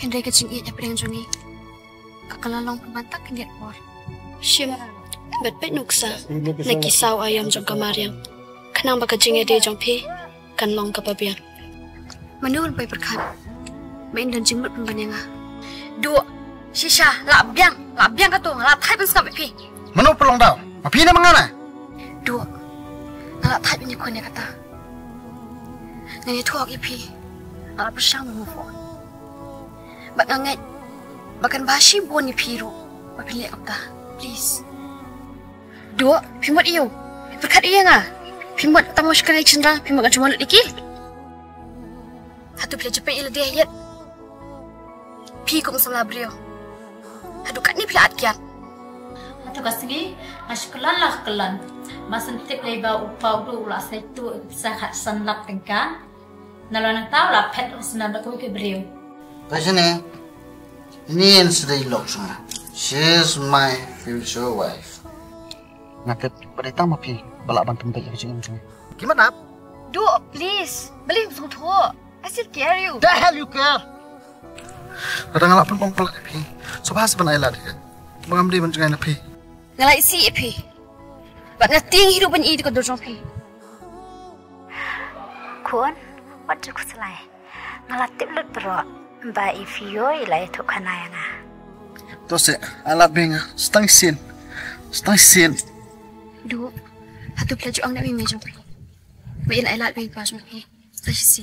Kendai kecing ia apa yang joni. Kakalalong pembantak kendiat por. Shim, bet nuksa. Nakisau ayam jong kamariang. Kenang baka jing ede jong pi. Kan long kapabiang. Menurun pai berkat. Main dan jimut pembanyanga. Dua. Shisha, labiang ka tu, ngalap thai pun skap pi. Manu pelong daw. Mapi na mangana. Dua. Ngalap thai punya kunya kata. Nani tuak ipi. Ngalap bersang move on. Bak ngangat. Bahkan bashi buan ni piru. Bapilek apa? Please. Dua. Pimot iyo. Berkat iya nga. Pimot tamu sekali cendera. Pimot kan cuma liki. Satu pilihan cepat ila dia yet. Pi kong sama beliau. Aduh kat ni pilihan kiat. Atu kasigi askelan lah kelan. Masan tip leba upau du ulah satu sahat sanlap tengka. Nalon tahu lah pet senan dak ke beliau. Pasane. Ini yang sudah ilok semua. She's my future wife. Nakit berita mapi balak bantu tempat kecil macam. Gimana? Dua, please. Beli sung tua. I still care you. The hell you care? Kadang ngalap pun pangpal pi. Sobhas ban ailat. Bangam di bantu ngain pi. Ngalai si pi. Bak ngating hidup ban i di ko dojong pi. Kun, what do you say? Ngalatip lut bro. Ba ifio ilai tu kanayanga. Tose alat benga stang sin. Dua. Satu pilihan juang nak mimpi jom pi. Main ailat bing pas jom pi. Terus